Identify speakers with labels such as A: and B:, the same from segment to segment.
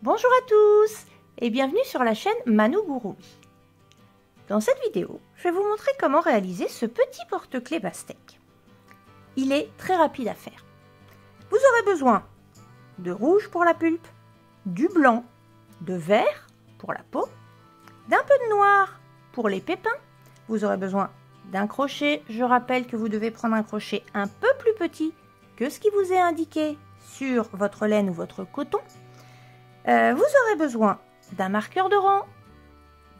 A: Bonjour à tous et bienvenue sur la chaîne Mano Gurumi. Dans cette vidéo, je vais vous montrer comment réaliser ce petit porte-clés pastèque. Il est très rapide à faire. Vous aurez besoin de rouge pour la pulpe, du blanc, de vert pour la peau, d'un peu de noir pour les pépins. Vous aurez besoin d'un crochet. Je rappelle que vous devez prendre un crochet un peu plus petit que ce qui vous est indiqué sur votre laine ou votre coton. Vous aurez besoin d'un marqueur de rang,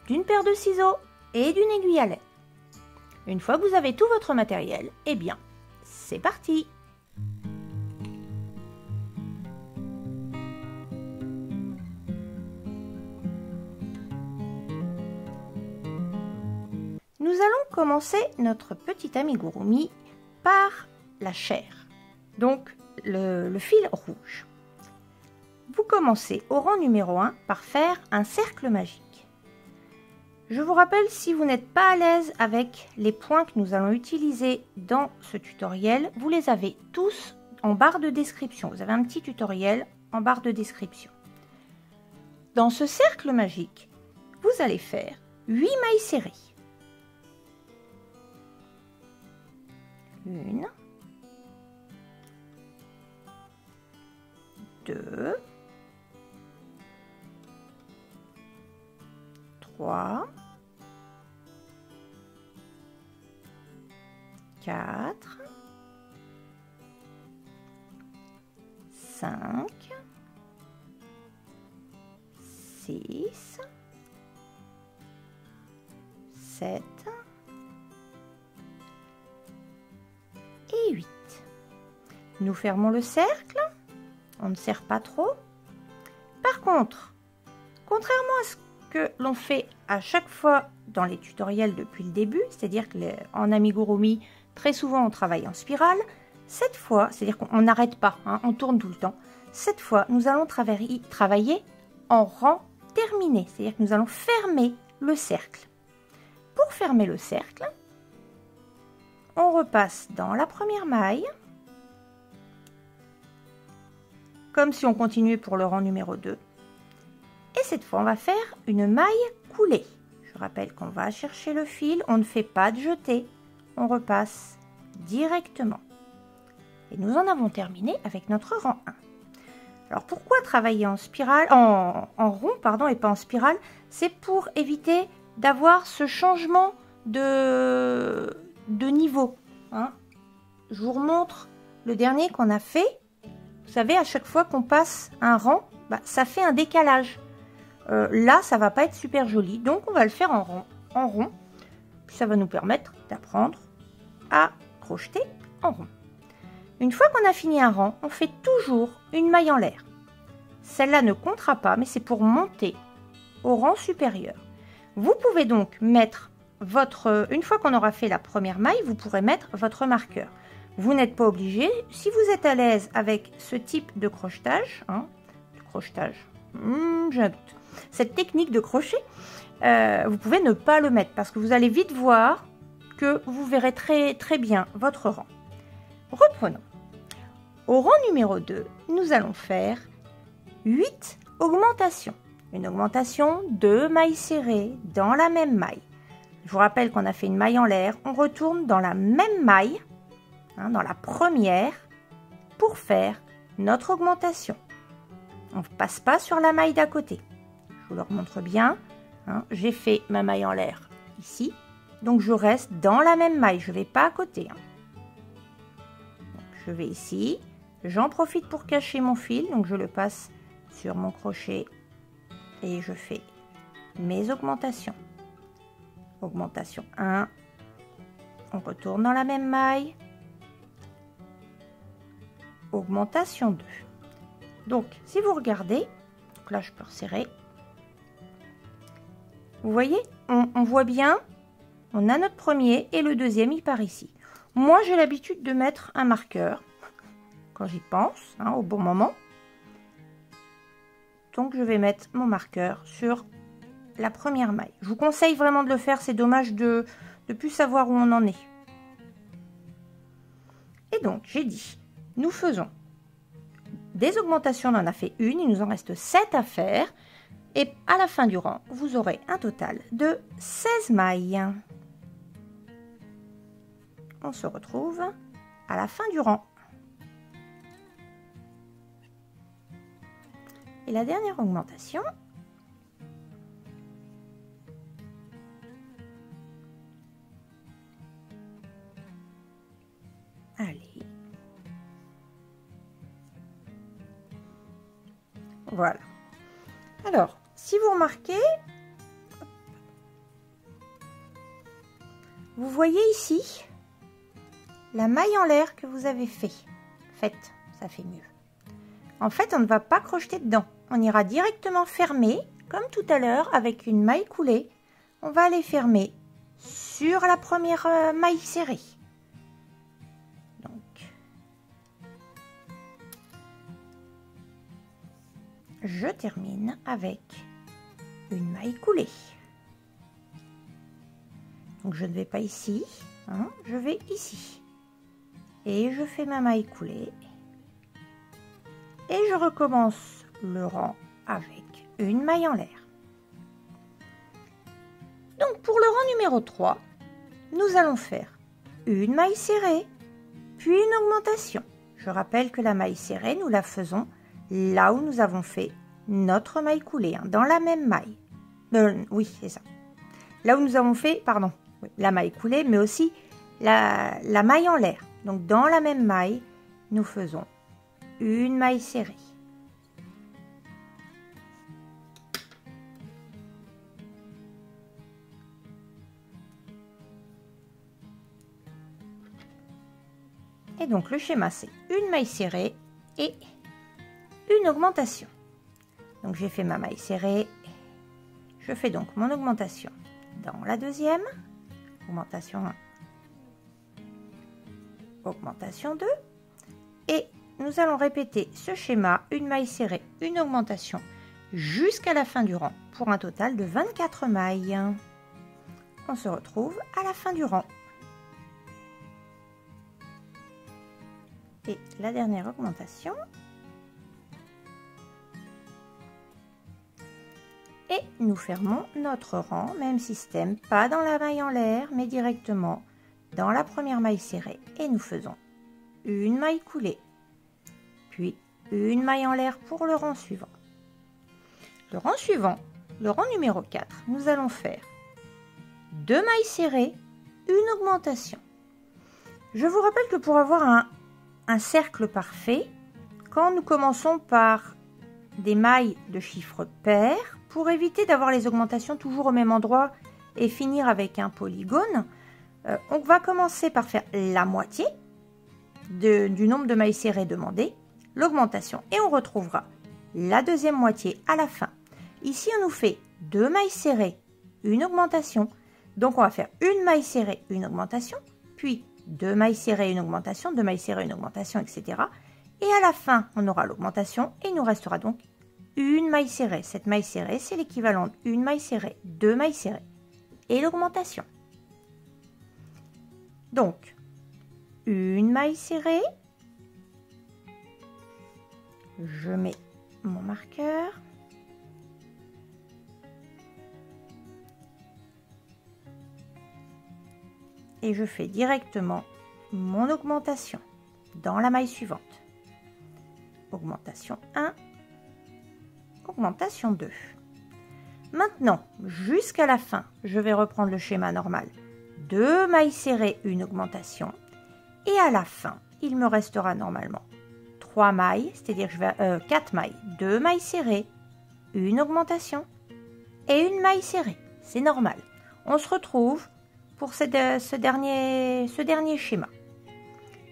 A: d'une paire de ciseaux et d'une aiguille à lait. Une fois que vous avez tout votre matériel, eh bien, c'est parti! Nous allons commencer notre petit amigurumi par la chair, donc le fil rouge. Vous commencez au rang numéro 1 par faire un cercle magique. Je vous rappelle, si vous n'êtes pas à l'aise avec les points que nous allons utiliser dans ce tutoriel, vous les avez tous en barre de description. Vous avez un petit tutoriel en barre de description. Dans ce cercle magique, vous allez faire 8 mailles serrées. 1, 2, 3, 4, 5, 6, 7 et 8. Nous fermons le cercle, on ne serre pas trop. Par contre, contrairement à ce que l'on fait à chaque fois dans les tutoriels depuis le début, c'est-à-dire qu'en amigurumi, très souvent on travaille en spirale. Cette fois, c'est-à-dire qu'on n'arrête pas, on tourne tout le temps. Cette fois, nous allons travailler en rang terminé, c'est-à-dire que nous allons fermer le cercle. Pour fermer le cercle, on repasse dans la première maille, comme si on continuait pour le rang numéro 2. Et cette fois, on va faire une maille coulée. Je rappelle qu'on va chercher le fil, on ne fait pas de jeté, on repasse directement. Et nous en avons terminé avec notre rang 1. Alors pourquoi travailler en spirale, en rond pardon, et pas en spirale? C'est pour éviter d'avoir ce changement de niveau. Je vous remontre le dernier qu'on a fait. Vous savez, à chaque fois qu'on passe un rang, ça fait un décalage. Là, ça va pas être super joli, donc on va le faire en rond. Puis ça va nous permettre d'apprendre à crocheter en rond. Une fois qu'on a fini un rang, on fait toujours une maille en l'air. Celle-là ne comptera pas, mais c'est pour monter au rang supérieur. Vous pouvez donc mettre une fois qu'on aura fait la première maille, vous pourrez mettre votre marqueur. Vous n'êtes pas obligé. Si vous êtes à l'aise avec ce type de crochetage, j'ai un doute. Cette technique de crochet, vous pouvez ne pas le mettre parce que vous allez vite voir que vous verrez très, très bien votre rang. Reprenons. Au rang numéro 2, nous allons faire 8 augmentations. Une augmentation, 2 mailles serrées dans la même maille. Je vous rappelle qu'on a fait une maille en l'air. On retourne dans la même maille, dans la première, pour faire notre augmentation. On ne passe pas sur la maille d'à côté. Je vous le remontre bien. J'ai fait ma maille en l'air ici. Donc je reste dans la même maille. Je ne vais pas à côté. Donc, je vais ici. J'en profite pour cacher mon fil. Donc je le passe sur mon crochet. Et je fais mes augmentations. Augmentation 1. On retourne dans la même maille. Augmentation 2. Donc, si vous regardez, donc là je peux resserrer. Vous voyez, on voit bien, on a notre premier et le deuxième, il part ici. Moi, j'ai l'habitude de mettre un marqueur quand j'y pense, au bon moment. Donc, je vais mettre mon marqueur sur la première maille. Je vous conseille vraiment de le faire, c'est dommage de ne plus savoir où on en est. Et donc, j'ai dit, nous faisons Des augmentations, on en a fait une, il nous en reste 7 à faire. Et à la fin du rang, vous aurez un total de 16 mailles. On se retrouve à la fin du rang. Et la dernière augmentation, allez, voilà. Alors, si vous remarquez, vous voyez ici la maille en l'air que vous avez faite, ça fait mieux. En fait, on ne va pas crocheter dedans. On ira directement fermer, comme tout à l'heure, avec une maille coulée. On va aller fermer sur la première maille serrée. Donc, je termine avec une maille coulée. Donc, je ne vais pas ici, hein, je vais ici. Et je fais ma maille coulée. Et je recommence le rang avec une maille en l'air. Donc pour le rang numéro 3, nous allons faire une maille serrée, puis une augmentation. Je rappelle que la maille serrée, nous la faisons là où nous avons fait notre maille coulée, hein, dans la même maille. Oui, c'est ça. Là où nous avons fait, pardon, oui, la maille coulée, mais aussi la maille en l'air. Donc dans la même maille, nous faisons une maille serrée. Et donc le schéma, c'est une maille serrée et une augmentation. Donc j'ai fait ma maille serrée, je fais donc mon augmentation dans la deuxième, augmentation 1, augmentation 2, et nous allons répéter ce schéma, une maille serrée, une augmentation, jusqu'à la fin du rang, pour un total de 24 mailles. On se retrouve à la fin du rang. Et la dernière augmentation. Et nous fermons notre rang, même système, pas dans la maille en l'air, mais directement dans la première maille serrée. Et nous faisons une maille coulée, puis une maille en l'air pour le rang suivant. Le rang suivant, le rang numéro 4, nous allons faire 2 mailles serrées, une augmentation. Je vous rappelle que pour avoir un cercle parfait, quand nous commençons par des mailles de chiffres pairs, pour éviter d'avoir les augmentations toujours au même endroit et finir avec un polygone, on va commencer par faire la moitié du nombre de mailles serrées demandé, l'augmentation, et on retrouvera la deuxième moitié à la fin. Ici, on nous fait 2 mailles serrées, une augmentation, donc on va faire une maille serrée, une augmentation, puis 2 mailles serrées, une augmentation, 2 mailles serrées, une augmentation, etc. Et à la fin, on aura l'augmentation et il nous restera donc une maille serrée. Cette maille serrée, c'est l'équivalent d'une maille serrée, 2 mailles serrées et l'augmentation. Donc, une maille serrée, je mets mon marqueur, et je fais directement mon augmentation dans la maille suivante. Augmentation 1, augmentation 2. Maintenant, jusqu'à la fin, je vais reprendre le schéma normal. 2 mailles serrées, une augmentation. Et à la fin, il me restera normalement 3 mailles, c'est-à-dire que je vais 4 mailles, 2 mailles serrées, une augmentation et une maille serrée. C'est normal. On se retrouve pour ce dernier schéma.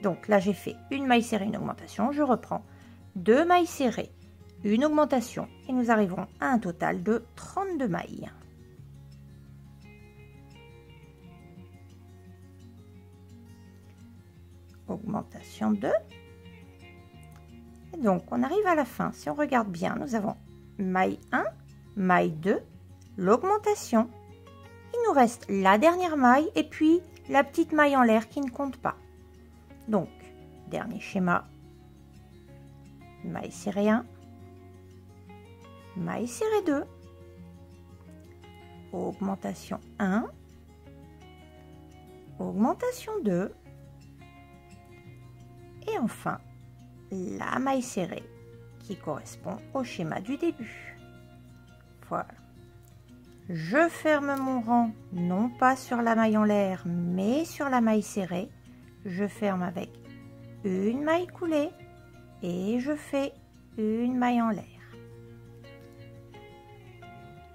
A: Donc là, j'ai fait une maille serrée, une augmentation. Je reprends 2 mailles serrées, une augmentation et nous arriverons à un total de 32 mailles. Augmentation 2. Et donc, on arrive à la fin. Si on regarde bien, nous avons maille 1, maille 2, l'augmentation. Il nous reste la dernière maille et puis la petite maille en l'air qui ne compte pas. Donc, dernier schéma. maille serrée 1, maille serrée 2, augmentation 1, augmentation 2, et enfin la maille serrée qui correspond au schéma du début. Voilà. Je ferme mon rang, non pas sur la maille en l'air, mais sur la maille serrée. Je ferme avec une maille coulée et je fais une maille en l'air.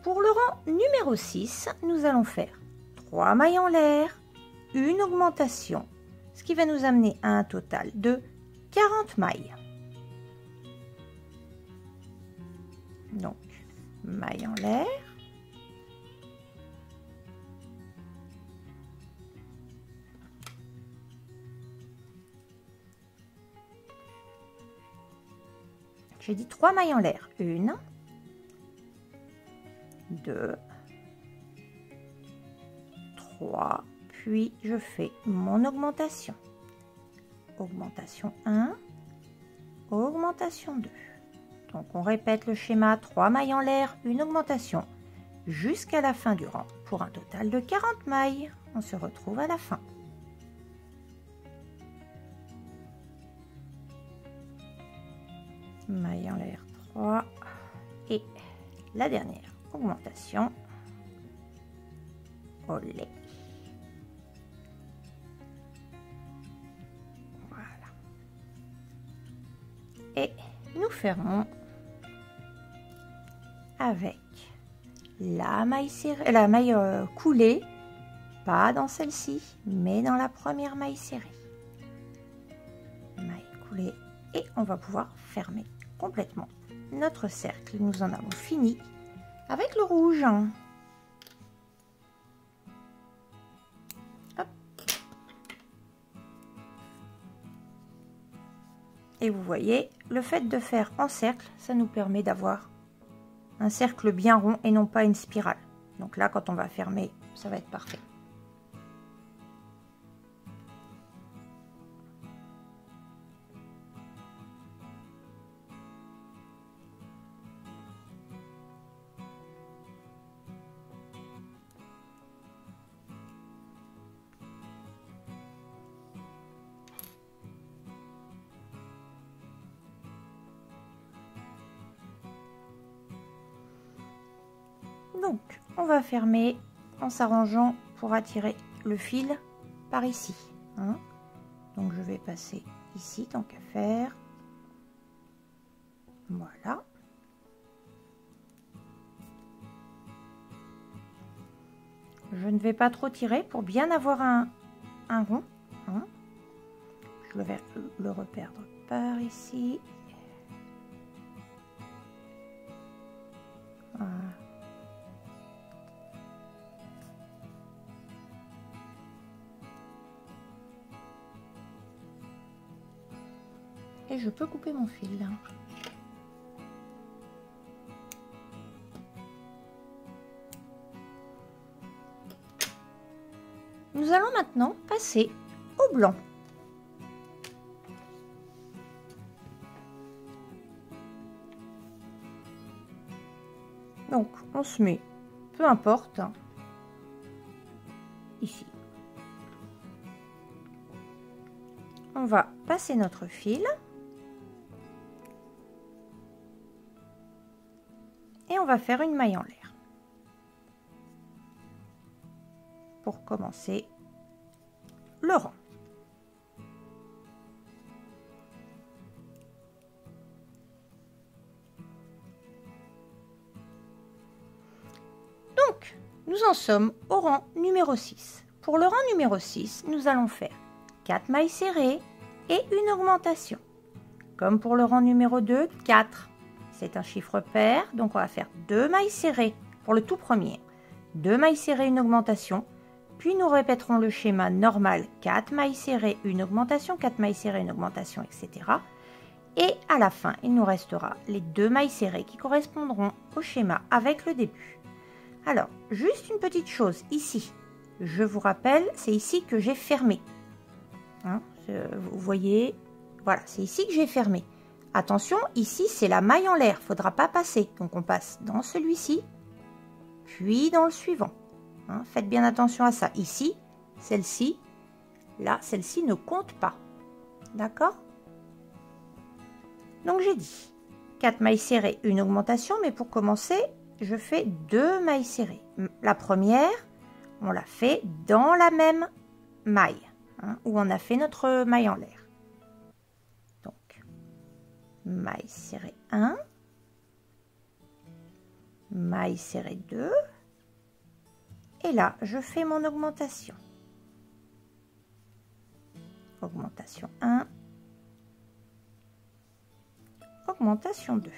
A: Pour le rang numéro 6, nous allons faire 3 mailles en l'air, une augmentation, ce qui va nous amener à un total de 40 mailles. Donc, maille en l'air, j'ai dit 3 mailles en l'air, 1, 2, 3, puis je fais mon augmentation. Augmentation 1, augmentation 2. Donc on répète le schéma, 3 mailles en l'air, une augmentation, jusqu'à la fin du rang, pour un total de 40 mailles. On se retrouve à la fin. Maille en l'air 3 et la dernière augmentation. Olé. Voilà. Et nous fermons avec la maille serrée, la maille coulée, pas dans celle-ci, mais dans la première maille serrée. Maille coulée et on va pouvoir fermer complètement notre cercle. Nous en avons fini avec le rouge. Hop. Et vous voyez, le fait de faire en cercle, ça nous permet d'avoir un cercle bien rond et non pas une spirale. Donc là, quand on va fermer, ça va être parfait. Donc, on va fermer en s'arrangeant pour attirer le fil par ici. Hein. Donc, je vais passer ici, tant qu'à faire. Voilà. Je ne vais pas trop tirer pour bien avoir un rond. Hein. Je vais le reperdre par ici. Voilà. Et je peux couper mon fil. Nous allons maintenant passer au blanc. Donc on se met, peu importe, ici. On va passer notre fil. Et on va faire une maille en l'air pour commencer le rang. Donc, nous en sommes au rang numéro 6. Pour le rang numéro 6, nous allons faire 4 mailles serrées et une augmentation. Comme pour le rang numéro 2, 4. C'est un chiffre pair, donc on va faire 2 mailles serrées pour le tout premier. 2 mailles serrées, une augmentation. Puis nous répéterons le schéma normal, 4 mailles serrées, une augmentation, 4 mailles serrées, une augmentation, etc. Et à la fin, il nous restera les 2 mailles serrées qui correspondront au schéma avec le début. Alors, juste une petite chose ici. Je vous rappelle, c'est ici que j'ai fermé. Hein, vous voyez, voilà, c'est ici que j'ai fermé. Attention, ici c'est la maille en l'air, il ne faudra pas passer. Donc on passe dans celui-ci, puis dans le suivant. Hein, faites bien attention à ça. Ici, celle-ci, là, celle-ci ne compte pas. D'accord? Donc j'ai dit 4 mailles serrées, une augmentation, mais pour commencer, je fais 2 mailles serrées. La première, on la fait dans la même maille, hein, où on a fait notre maille en l'air. Donc, maille serrée 1, maille serrée 2, et là, je fais mon augmentation. Augmentation 1, augmentation 2.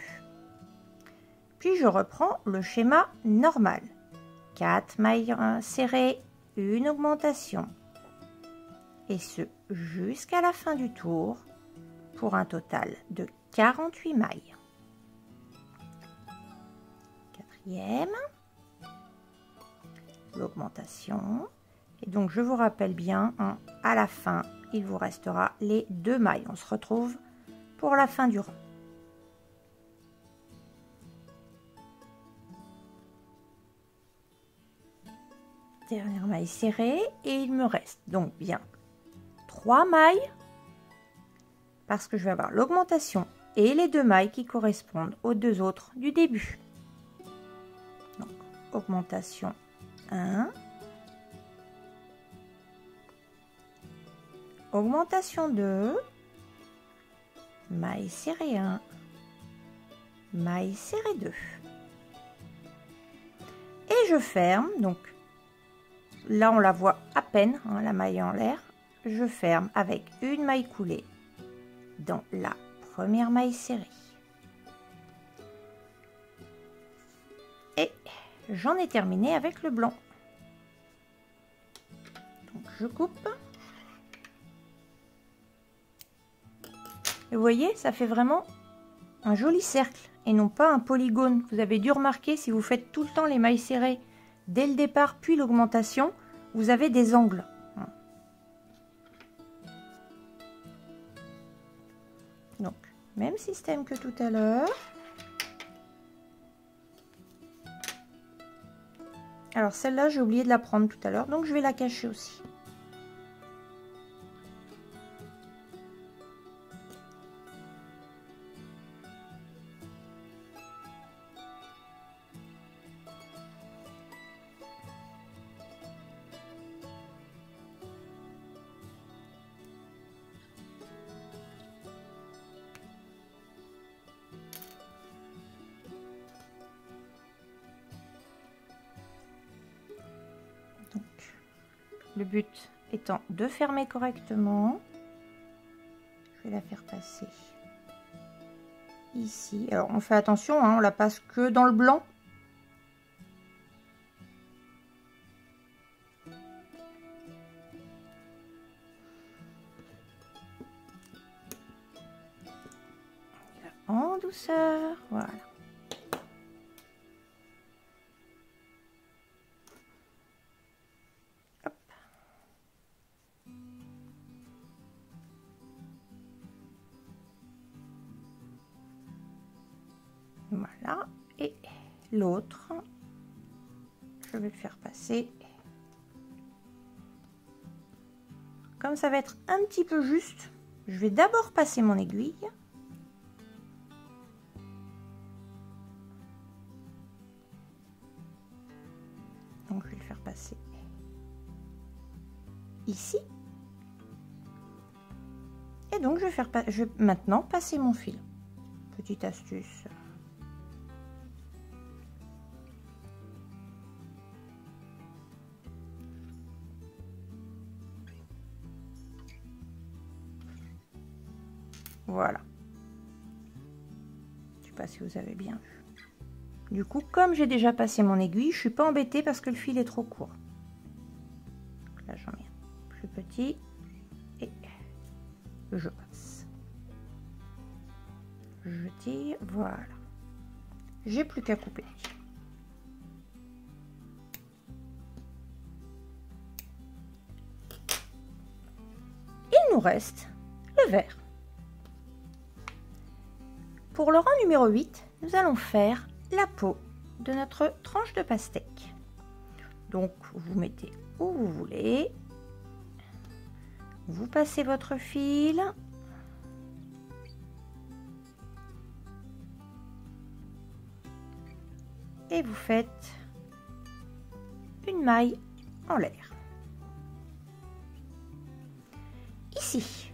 A: Puis je reprends le schéma normal. 4 mailles serrées, une augmentation. Et ce jusqu'à la fin du tour pour un total de 48 mailles. Quatrième, l'augmentation. Et donc je vous rappelle bien, hein, à la fin, il vous restera les 2 mailles. On se retrouve pour la fin du rang. Dernière maille serrée et il me reste donc bien 3 mailles parce que je vais avoir l'augmentation et les 2 mailles qui correspondent aux 2 autres du début. Donc augmentation 1, augmentation 2, maille serrée 1, maille serrée 2 et je ferme. Donc là on la voit à peine, hein, la maille en l'air. Je ferme avec une maille coulée dans la première maille serrée et j'en ai terminé avec le blanc. Donc je coupe et vous voyez, ça fait vraiment un joli cercle et non pas un polygone. Vous avez dû remarquer, si vous faites tout le temps les mailles serrées dès le départ puis l'augmentation, vous avez des angles. Donc même système que tout à l'heure. Alors celle-là j'ai oublié de la prendre tout à l'heure, donc je vais la cacher aussi. Le but étant de fermer correctement. Je vais la faire passer ici. Alors on fait attention, hein, on la passe que dans le blanc. En douceur, voilà. Voilà, et l'autre, je vais le faire passer. Comme ça va être un petit peu juste, je vais d'abord passer mon aiguille. Donc je vais le faire passer ici. Et donc je vais maintenant passer mon fil. Petite astuce. Voilà. Je ne sais pas si vous avez bien vu. Du coup, comme j'ai déjà passé mon aiguille, je ne suis pas embêtée parce que le fil est trop court. Donc là, j'en mets un plus petit et je passe. Je tire, voilà. J'ai plus qu'à couper. Il nous reste le vert. Pour le rang numéro 8, nous allons faire la peau de notre tranche de pastèque. Donc, vous mettez où vous voulez. Vous passez votre fil. Et vous faites une maille en l'air. Ici,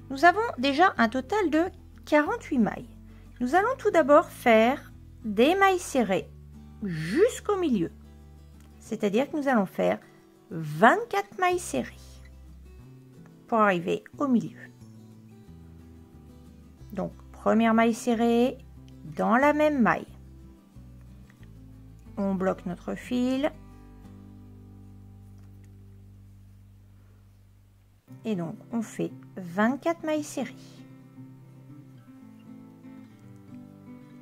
A: nous avons déjà un total de 48 mailles. Nous allons tout d'abord faire des mailles serrées jusqu'au milieu. C'est-à-dire que nous allons faire 24 mailles serrées pour arriver au milieu. Donc, première maille serrée dans la même maille. On bloque notre fil. Et donc, on fait 24 mailles serrées.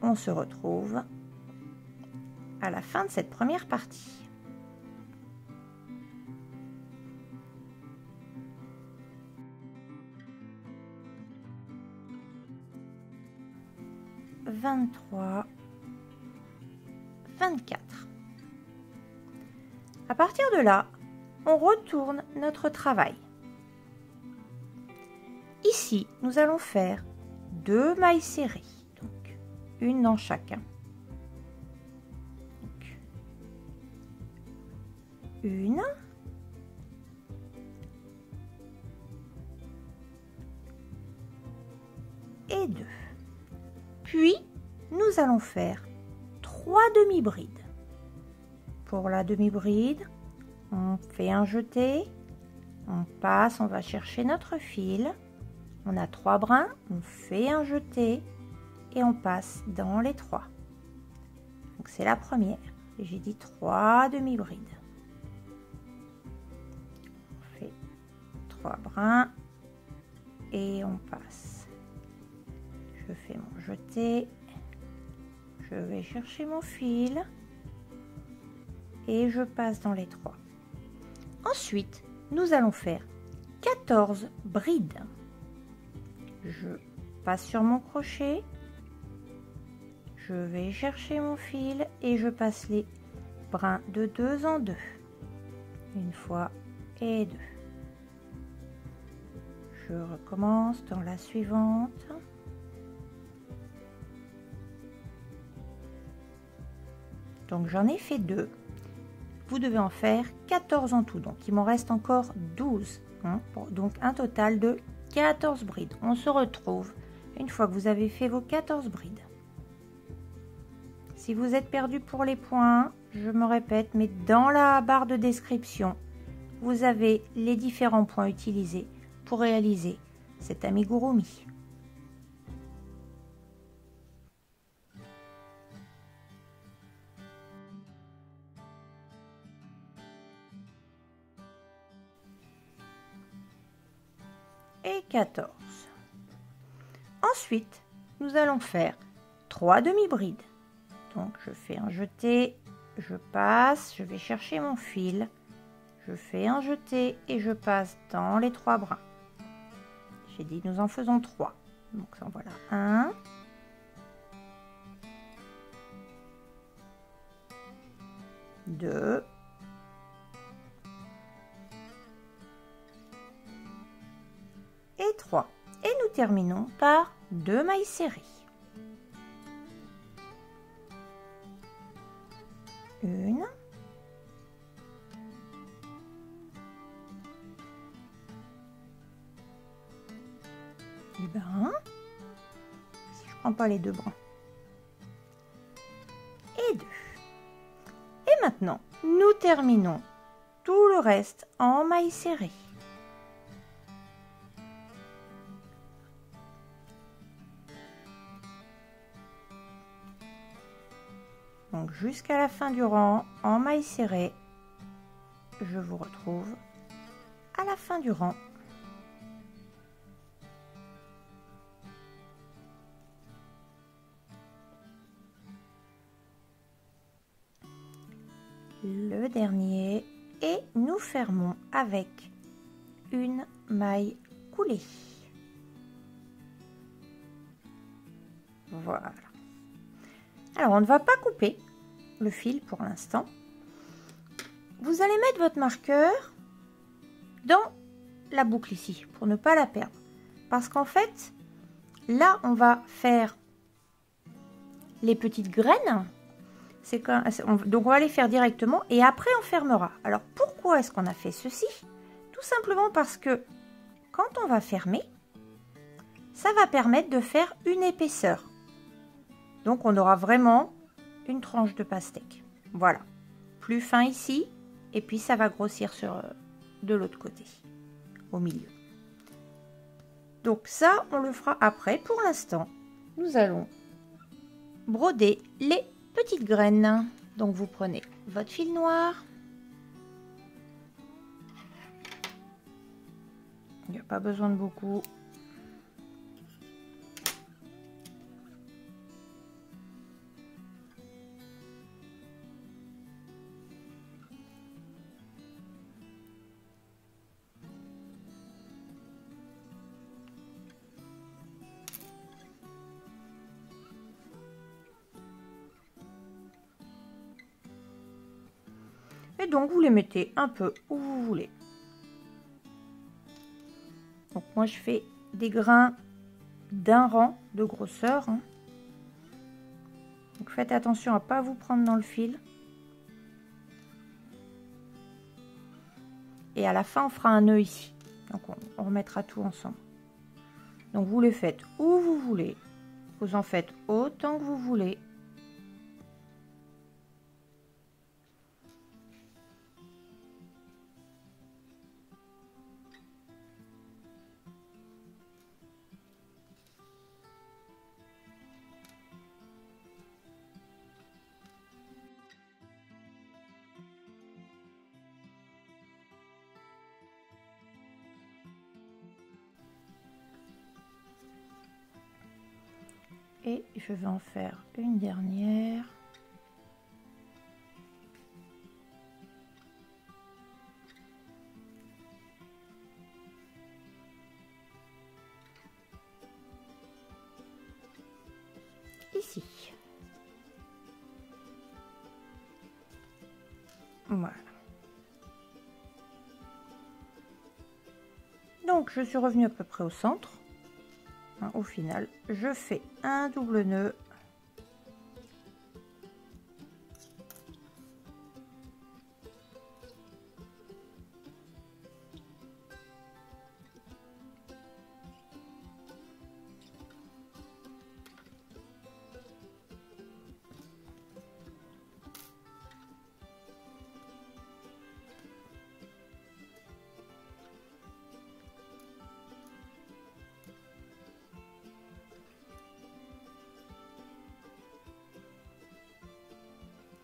A: On se retrouve à la fin de cette première partie. « 23, 24. À partir de là, on retourne notre travail. Ici, nous allons faire 2 mailles serrées, donc une dans chacun. Donc, une et 2. Puis, nous allons faire 3 demi-brides. Pour la demi-bride, on fait un jeté, on passe, on va chercher notre fil. On a 3 brins, on fait un jeté et on passe dans les 3. Donc c'est la première. J'ai dit 3 demi-brides. On fait 3 brins et on passe. Je fais mon jeté. Je vais chercher mon fil et je passe dans les 3. Ensuite, nous allons faire 14 brides. Je passe sur mon crochet, je vais chercher mon fil et je passe les brins de 2 en 2. Une fois et 2. Je recommence dans la suivante. Donc j'en ai fait 2. Vous devez en faire 14 en tout. Donc il m'en reste encore 12. Donc un total de 14 brides. On se retrouve une fois que vous avez fait vos 14 brides. Si vous êtes perdu pour les points, je me répète, mais dans la barre de description, vous avez les différents points utilisés pour réaliser cet amigurumi. Et 14. Ensuite, nous allons faire 3 demi-brides. Donc, je fais un jeté, je passe, je vais chercher mon fil, je fais un jeté et je passe dans les 3 brins. J'ai dit nous en faisons 3. Donc, en voilà 1. 2. Et 3. Et nous terminons par 2 mailles serrées. Une. Du brin. Si je prends pas les 2 brins. Et 2. Et maintenant, nous terminons tout le reste en mailles serrées. Donc jusqu'à la fin du rang en mailles serrées, je vous retrouve à la fin du rang. Le dernier et nous fermons avec une maille coulée. Voilà. Alors, on ne va pas couper le fil pour l'instant. Vous allez mettre votre marqueur dans la boucle ici, pour ne pas la perdre. Parce qu'en fait, là, on va faire les petites graines. Donc, on va les faire directement et après, on fermera. Alors, pourquoi est-ce qu'on a fait ceci? Tout simplement parce que quand on va fermer, ça va permettre de faire une épaisseur. Donc, on aura vraiment une tranche de pastèque. Voilà. Plus fin ici. Et puis, ça va grossir de l'autre côté, au milieu. Donc, ça, on le fera après. Pour l'instant, nous allons broder les petites graines. Donc, vous prenez votre fil noir. Il n'y a pas besoin de beaucoup. Et donc, vous les mettez un peu où vous voulez. Donc, moi, je fais des grains d'un rang de grosseur. Hein. Donc, faites attention à ne pas vous prendre dans le fil. Et à la fin, on fera un nœud ici. Donc, on remettra tout ensemble. Donc, vous les faites où vous voulez. Vous en faites autant que vous voulez. Et je vais en faire une dernière. Ici. Voilà. Donc, je suis revenue à peu près au centre. Au final, je fais un double nœud.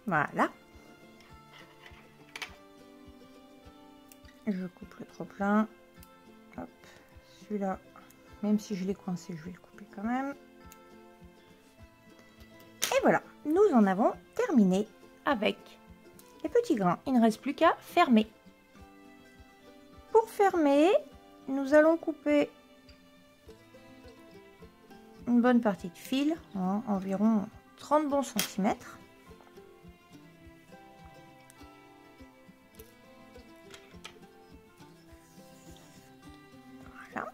A: Voilà. Je coupe le trop plein. Hop, celui-là, même si je l'ai coincé, je vais le couper quand même. Et voilà, nous en avons terminé avec les petits grains. Il ne reste plus qu'à fermer. Pour fermer, nous allons couper une bonne partie de fil, hein, environ 30 bons centimètres. Voilà.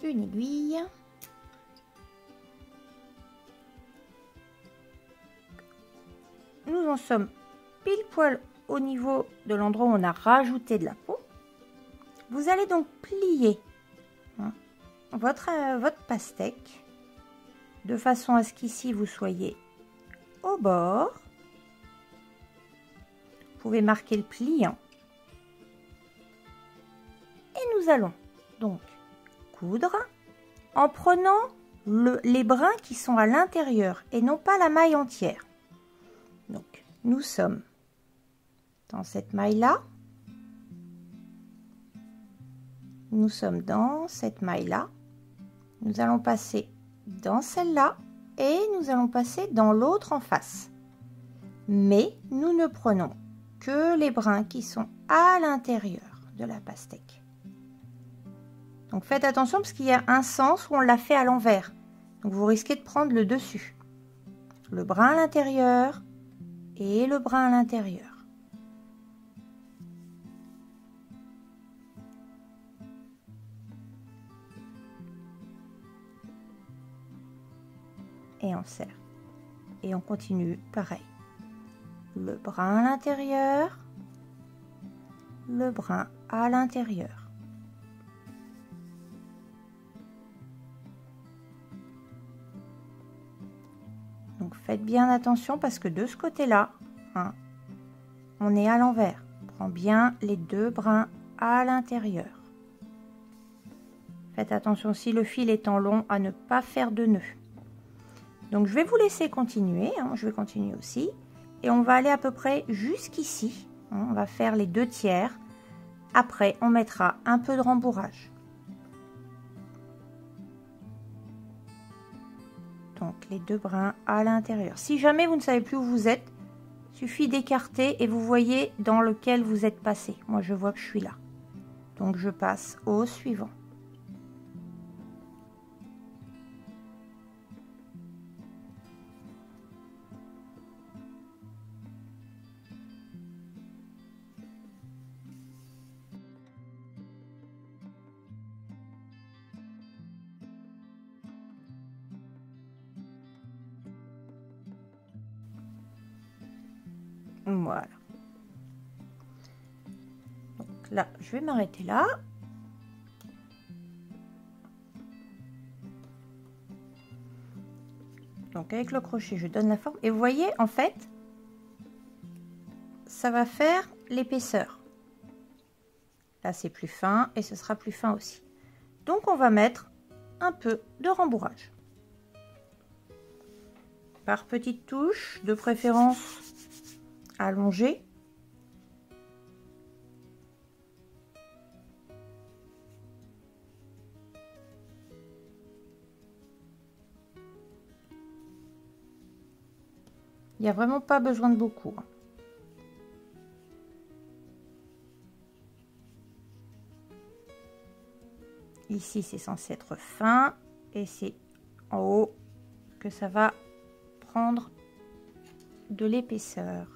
A: Une aiguille. Nous en sommes pile poil au niveau de l'endroit où on a rajouté de la peau. Vous allez donc plier votre pastèque de façon à ce qu'ici vous soyez au bord. Vous pouvez marquer le pliant. Et nous allons donc coudre en prenant les brins qui sont à l'intérieur et non pas la maille entière. Donc nous sommes dans cette maille-là. Nous sommes dans cette maille-là. Nous allons passer dans celle-là et nous allons passer dans l'autre en face. Mais nous ne prenons que les brins qui sont à l'intérieur de la pastèque. Donc faites attention parce qu'il y a un sens où on l'a fait à l'envers. Donc vous risquez de prendre le dessus. Le brin à l'intérieur et le brin à l'intérieur. Et on serre. Et on continue pareil. Le brin à l'intérieur, le brin à l'intérieur. Donc faites bien attention parce que de ce côté-là, hein, on est à l'envers. Prends bien les deux brins à l'intérieur. Faites attention si le fil étant long à ne pas faire de nœud. Donc je vais vous laisser continuer, hein, je vais continuer aussi. Et on va aller à peu près jusqu'ici. On va faire les 2/3. Après, on mettra un peu de rembourrage. Donc les deux brins à l'intérieur. Si jamais vous ne savez plus où vous êtes, suffit d'écarter et vous voyez dans lequel vous êtes passé. Moi, je vois que je suis là. Donc je passe au suivant. Voilà. Donc là, je vais m'arrêter là. Donc avec le crochet, je donne la forme. Et vous voyez, en fait, ça va faire l'épaisseur. Là, c'est plus fin et ce sera plus fin aussi. Donc, on va mettre un peu de rembourrage. Par petites touches, de préférence allongées. Il n'y a vraiment pas besoin de beaucoup. Ici, c'est censé être fin et c'est en haut que ça va prendre de l'épaisseur.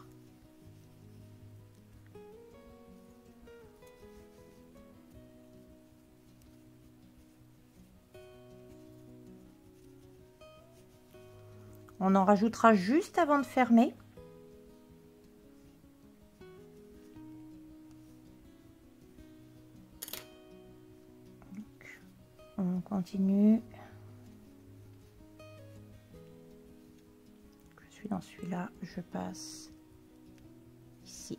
A: On en rajoutera juste avant de fermer. Donc, on continue. Je suis dans celui-là, je passe ici.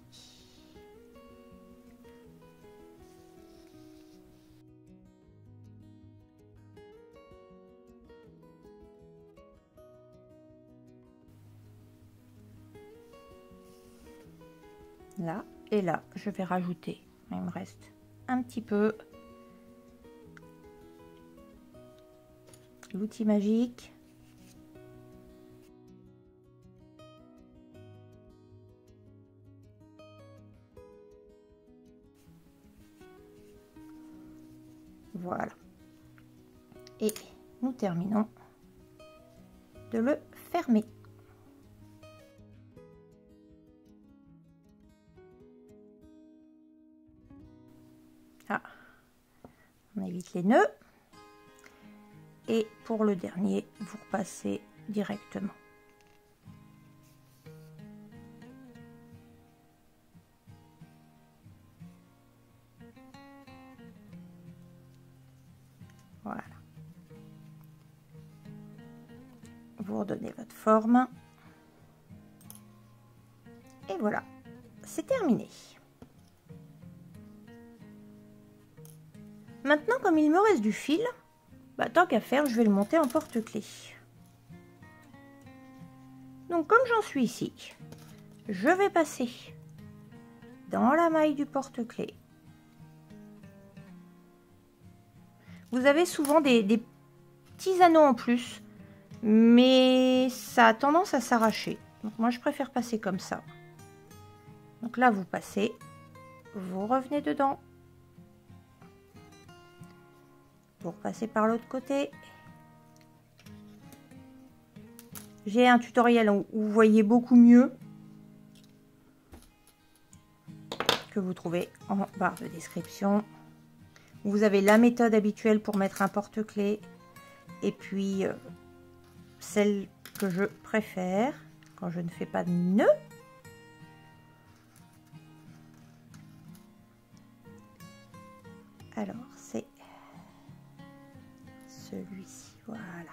A: Là et là, je vais rajouter. Il me reste un petit peu l'outil magique. Voilà. Et nous terminons de le fermer. Ah, on évite les nœuds. Et pour le dernier, vous repassez directement. Voilà. Vous redonnez votre forme. Et voilà, c'est terminé. Maintenant, comme il me reste du fil, tant qu'à faire, je vais le monter en porte-clés. Donc, comme j'en suis ici, je vais passer dans la maille du porte-clés. Vous avez souvent des petits anneaux en plus, mais ça a tendance à s'arracher. Donc, moi, je préfère passer comme ça. Donc là, vous passez, vous revenez dedans. pour passer par l'autre côté. J'ai un tutoriel où vous voyez beaucoup mieux, que vous trouvez en barre de description. Vous avez la méthode habituelle pour mettre un porte-clés et puis celle que je préfère quand je ne fais pas de nœud. Alors c'est celui-ci, voilà.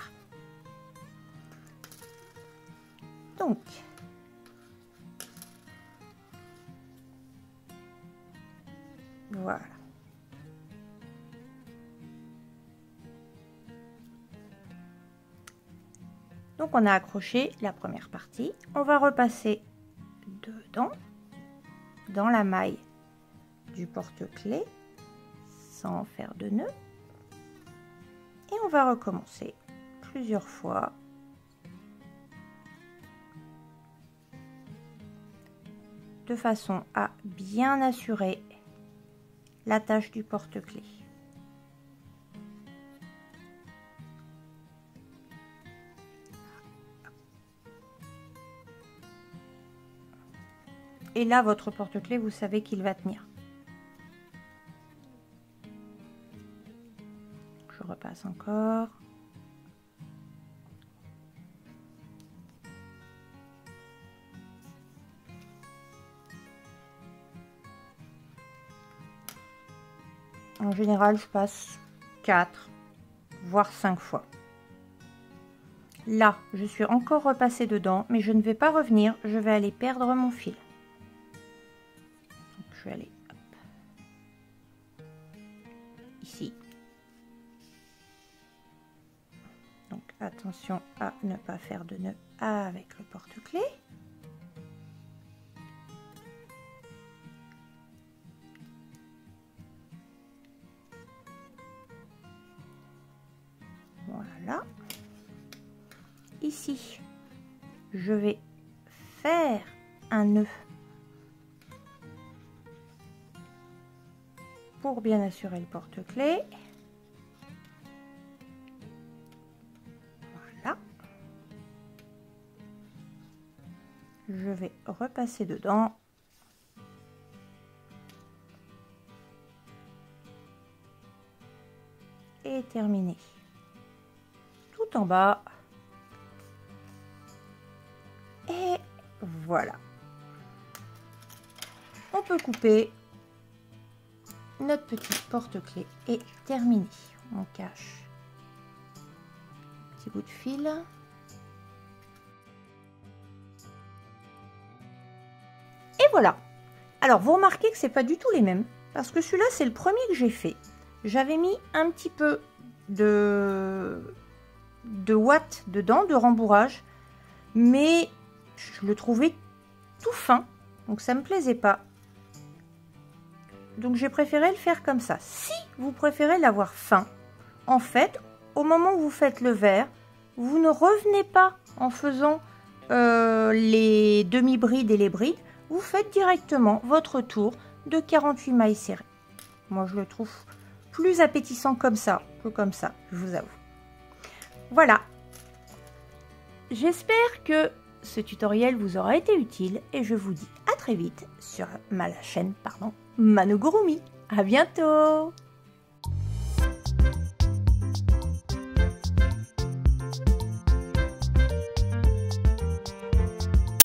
A: Donc voilà. Donc on a accroché la première partie. On va repasser dedans, dans la maille du porte-clés, sans faire de nœud. Et on va recommencer plusieurs fois. De façon à bien assurer l'attache du porte-clés. Et là, votre porte-clés, vous savez qu'il va tenir. Je repasse encore. En général, je passe 4, voire 5 fois. Là, je suis encore repassée dedans, mais je ne vais pas revenir. Je vais aller perdre mon fil. Donc, je vais aller hop, ici. Donc, attention à ne pas faire de nœud avec le porte-clés. Voilà. Ici, je vais faire un nœud pour bien assurer le porte-clés. Voilà. Je vais repasser dedans. Et terminer. Tout en bas. Et voilà. On peut couper. Notre petit porte-clés est terminé. On cache un petit bout de fil. Et voilà. Alors vous remarquez que c'est pas du tout les mêmes parce que celui-là c'est le premier que j'ai fait. J'avais mis un petit peu de ouate dedans, de rembourrage, mais je le trouvais tout fin, donc ça me plaisait pas. Donc j'ai préféré le faire comme ça. Si vous préférez l'avoir fin, en fait, au moment où vous faites le vert, vous ne revenez pas en faisant les demi-brides et les brides, vous faites directement votre tour de 48 mailles serrées. Moi je le trouve plus appétissant comme ça que comme ça, je vous avoue. Voilà. J'espère que ce tutoriel vous aura été utile et je vous dis à très vite sur ma chaîne Manogurumi. À bientôt!